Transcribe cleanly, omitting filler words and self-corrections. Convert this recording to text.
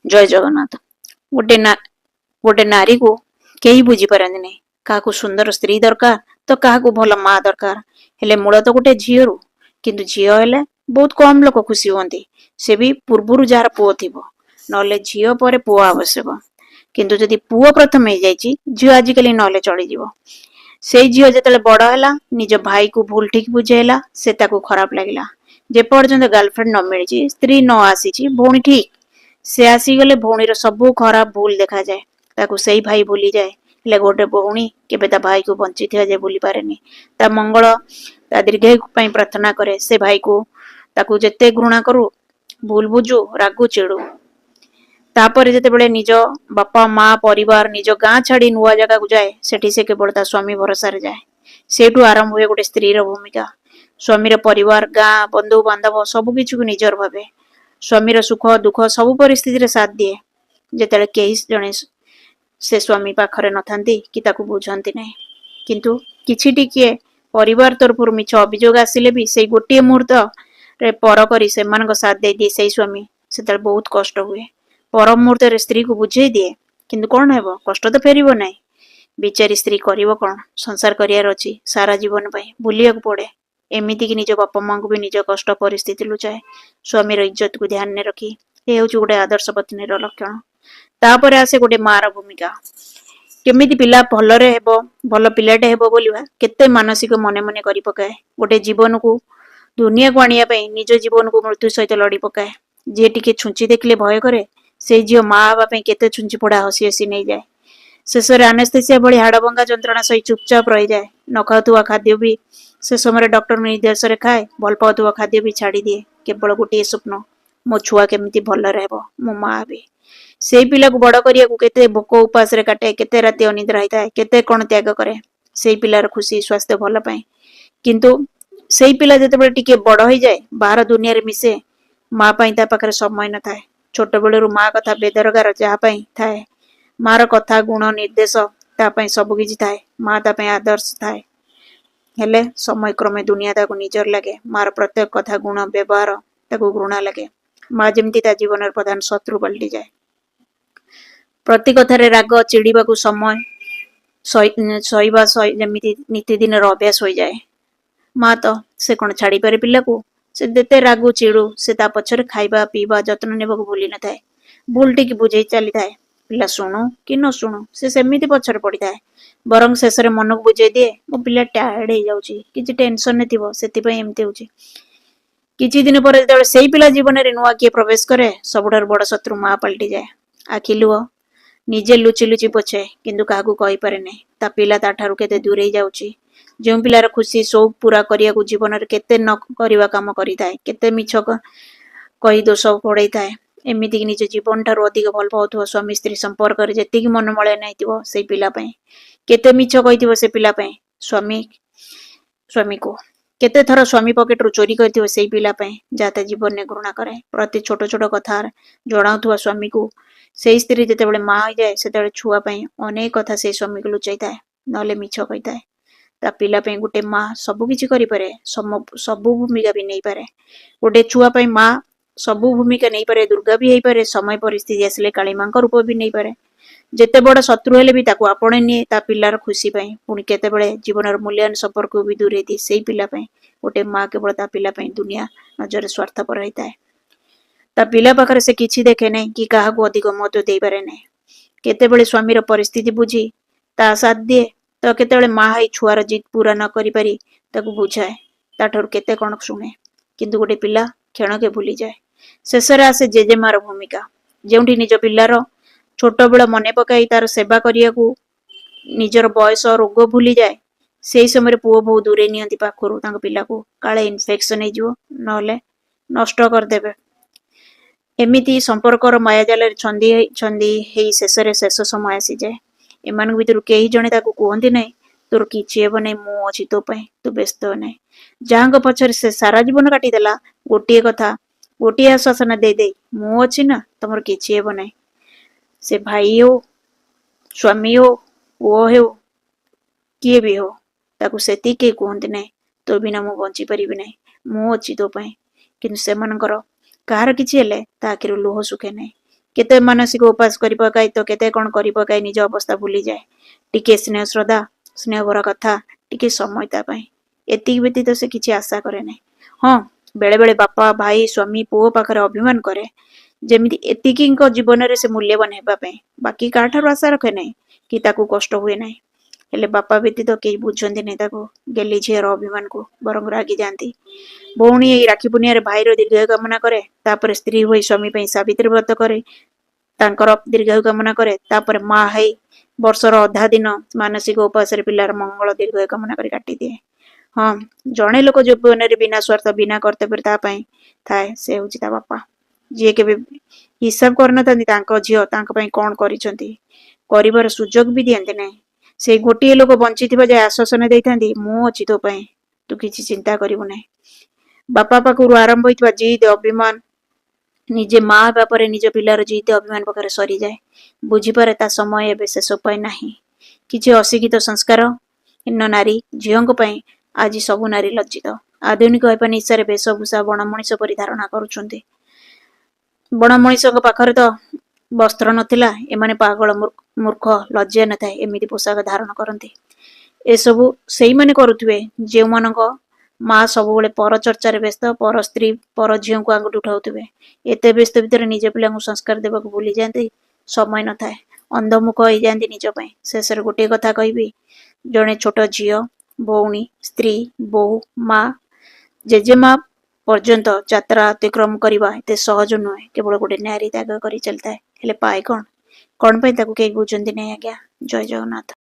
जय जगन्नाथ। गोटे ना गोटे नारी को केही बुझी पारंती नहीं। काहाकू सुंदर स्त्री दरकार तो काहाकू भल माँ दरकार। हेले मूल तो गोटे झीरू किंतु झील हेले बहुत कम लोक खुशी हुंती। से भी पूर्वरु जार पुओ थिबो नले झील परे पुओ आवश्यक। किंतु जदि पुओ प्रथम हो जाइछि झील आजिकली नले चली जीवो। से झील जेतेले बड़ हैला निज भाई को भूल ठीक बुझेला से ताकू खराब लागिला। जे पर्यंत गर्लफ्रेंड न मिली स्त्री न आसी भौणी ठीक से आसीगले भौणीर सबू खराब भूल देखा जाए। ताकू सही भाई भूली जाए। हेले गोटे भौणी केबे ता भाई को बंची थिया जे भूली पारेनी। ता मंगल ता दीर्घायु पई प्रार्थना करे से भाई को ताकू जेते घृणा करू भूल बुझू रागू चिड़ू। तापर जेतेबेले निज बापा माँ परिवार निज गाँ छाड़ी नुआ जगह को जाए सेठी से केवल ता स्वामी भरोसा रे जाए। सेठू आरंभ हुए गोटे स्त्री रो भूमिका। स्वामीर परिवार गाँ बंधु बांधव सबु किछु को निजर भावे। स्वामीर सुख दुख सबु परिस्थिति रे साथ दिए। जेतेले केही जणे से स्वामी पाखरे नथांती कि ताकू बुझंती नहीं। किंतु किछि टिके परिवार तरफुर मिछ अभियोग आसिले भी सेई गोटिए मुहूर्त रे पर करी सेमानक साथ दे दिए सेई स्वामी सेतेले बहुत कष्ट हुए। पर मुहूर्त रे स्त्री को बुझेई दिए किंतु कोन हेबो कष्ट तो फेरिबो नहीं। बिचारी स्त्री करिवो कोन संसार करियार अछि सारा जीवन पई भूलियाक पड़े। एमिति कि निज बापा माँ को भी निज कष्ट परिस्थिति लुचाए। स्वामीर इज्जत को ध्यान ने रखी ए होची गोटे आदर्श पत्नीर लक्षण। तापर आसे गोटे मार भूमिका। केमिति पिला भलरे हेबो भल पिलाटे हेबो बोलिवा केते मानसिक मने मने करि पकाए। गोटे जीवन को दुनिया को आनिया पई निज जीवन को मृत्यु सहित लड़ी पकाए। जे टिके छुंची देखले भय करे से झियो माँ हवा पई केते छुंची पड़ा हसी हसी नहीं जाए। शेषरे आनेस्थेसिया भली हाड़भंगा जंत्रणा सही चुपचाप रही जाए। न खाउथुवा खाद्य भी से समय डॉक्टर निर्देश रे खाए भल पाउथुवा खाद्य भी छाड़ी दिए। केवल गोटे स्वप्न मो छुआ केमिति भलरे हेबो मो माँ भी। सेई पिला को बड़ करिया को केते भोक उपास रे काटे केते राति अनिद्रा हिताए केते कोन त्याग करे सेई पिलार खुशी स्वास्थ्य भल पाए। किंतु सेई पिला जेतेबेले टिके बड़ होई जाए बाहर दुनिया रे मिसे माँ पई ता पाखरे समय न थाए। छोट बेलरू माँ कथा बेदरगार जहा पई थाए। मार कथा गुण निर्देश ता पई सब किछि थाए। माँ ता पई आदर्श थाए। हेले समय क्रमे दुनिया ताको निजर लगे। मार प्रत्येक कथा गुण व्यवहार ताको घृणा लगे। माँ जेमती ता जीवन प्रधान शत्रु पलटि जाए। प्रति कथारे राग चिड़ीबा को समय सहीबा जेमिति नीतिदिन अभ्यास हो जाए। माँ तो से कौन छाड़ी पारे पिला को से देते रागु चिड़ू से ता पछरे खाइबा पीबा जत्न नेबा को भूली न थाए। भूल टिक बुझेई चली थाए। पिला शुणु कि न शुणु से सेमिति पछरे पड़ी थाए। बरং शेषरे मन को बुझेई दिए मो पिला टायर्ड हो जाउची किछि टेंशन ने थिबो सेति पई एमते होची। किछि दिन पर जेतेबेले सेई पिला जीवन रे नुआ किए प्रवेश करे सबुठार बड़ शत्रु माँ पलटि जाए। आखि लुह निजे लुचि लुचि पोछे किंतु काहाकू कहि पारे नहीं। ता पिला ता ठारू केते दूर ही जाउची। जो पिलार खुशी शौक पूरा करिया को जीवन रे केते न करिवा काम करि थाए केते मिछ कही दोष पड़ई थाए। एमिति निज जीवन ठारू अधिक भल पाउथुवा स्वामी स्त्री संपर्क रे जेतिकी मन मळे नै थिबो सेई पिला पई केते मिछ कहिथिबो से पिला पई स्वामी को केते थर स्वामी पॉकेट रु चोरी करथिबो सेई पिला पई जाते जीवन ने घृणा करे। प्रति छोट छोट कथा जणाउथुवा स्वामी को सेई स्त्री जेतेबेले माँ हो जाए सेतेबेले छुआ पई अनेक कथा सेई स्वामी को लुचाई थाए नले मिछ कहि थाए। ता पिला पई गोटे माँ सबु किछि करि पारे सबु भूमिका भी नहीं पारे। गोटे छुआ पई माँ सबु भूमिका नहीं पारे दुर्गा भी हेई पारे समय परिस्थिति आसिले काली माँ रूप भी नहीं पारे। जेते बड़ शत्रु हेले भी ताकू आपणे निए ता पिलार खुशी पई पुणी केतेबेले जीवनर मूल्यवान संपर्क भी दूरे दी सेई पिला पई गोटे माँ केवल ता पिला पई दुनिया नजर स्वार्थपर रहिताए। ता पिला पाखरे से किछि देखे नहीं कि काहाकू अधिक महत्व देई पारे नहीं। केतेबेले स्वामीर परिस्थिति बुझी ता साथ दिए तो केतेबेले माँ हाई छुआर जिद पूरा न करि पारी ताकू बुझाए ता ठारू केते कोन शुणे। किंतु गोटे पिला क्षणके भूली जाए। शेषरे आसे जेजेमार भूमिका। जेउठी निज पिलार छोट बेल मने पकाई तार सेवा करिया को निजर बयस रोग भूली जाए सेई समय पुओ बहु दूरे नियंती पाखरु तांग पिला को काले इन्फेक्शन हे जिवो नले नष्ट कर देबे। एमिति संपर्कर मायाजाल छंदी छंदी हेई शेषरे शेष समय आसी जाए। एमान भितर केही जणे ताकू कहंती नहीं तोर किछि हेबो नहीं मु अछि तो पई तू व्यस्त नहीं। जांग पछर से सारा जीवन काटी देला गोटिए कथा गोटिए आश्वासन दे दे मु अछि ना तमर किछि हेबो नहीं। से भाई हो स्वामी हो पुओ हो किए भी हो ताकू सेति के कहंती नहीं तो बिना मु बंची परिबि नहीं मु अछि तो पई। किंतु सेमानकर कहार किछि हेले ता आखिर लुह सुखे नहीं। केते मानसिक उपास करि पकाई तो केते कौन करि पकाई निज अवस्था भूली जाए। टिके स्नेह श्रद्धा स्नेह भरा कथा टिके समय ता पई एतिक व्यतीत से किछि आशा करे नै। हाँ बेले बेले बापा भाई स्वामी पुओ पाखरे अभिमान करे जेमिति एतिकिंक जीवन रे से मूल्यवान हेबा पई बाकी काठार आशा रखे नै कि ताकू कष्ट हुए नै। हेले बापा व्यतीत केही बुझंती नै ताकू गेली झियर अभिमान को बरंग रागी जाती। भौणी एई राखी पुनियारे भाईर दीर्घायु कामना करे तापर स्त्री होई स्वामी पई सावित्री व्रत करे तांकर दीर्घायु कामना करे तापर मा हेई वर्षर अधा दिन मानसिक उपास रे पिलार मंगल दीर्घायु कामना करी काटी दिए। हाँ जणे लोक जीवन रे बिना स्वार्थ बिना कर्तव्य ता पई थाए से होची ता बापा जे केबे हिसाब करनथांती तांको झियो तांको पई कोन करिसंती करिवार सुजोग भी दियंते नै। से गोटिए लोक बंचिथिबा जे आश्वासन देइथांती मु अछि तो पई तू किछि चिंता करिवु नै। बापा पाखरु आरंभ होइथिबा जिद अभिमान निजे मा बापरे निज पिलार जिद अभिमान पाखरे सरी जाए बुझी पारे ता समय एबे शेष उपाय नाही। किछि अशिक्षित संस्कार हीन नारी झियोंक पई आज सबु नारी लज्जित आधुनिक हेपा निशारे वेशभूषा बण मଣିଷ परि धारणा करुछंती। बण मଣିषक पाखरे तो वस्त्र नथिला एमाने पागल मूर्ख लज्जा नथाए एमिति पोशाक धारण करंती। एसबु सेई माने करुथिबे जे मानक माँ सबुबले पर चर्चा रे व्यस्त पर स्त्री पर झियो को आंगुठी उठाउथिबे एते व्यस्त भितर निज पिला को संस्कार देबा को भूली जांती समय नथाए अंधमुख होई जांती निज पई। शेषर गोटे कथा कहबी जणे छोट झियो भौणी स्त्री बहु माँ जेजेमा पर्यंत यात्रा अतिक्रम करवा एते सहज नुहे केवल गोटे नारी त्याग करी चलता है हेले पाए कौन पई ताकू केही बुझंती नै। आज्ञा जय जगन्नाथ।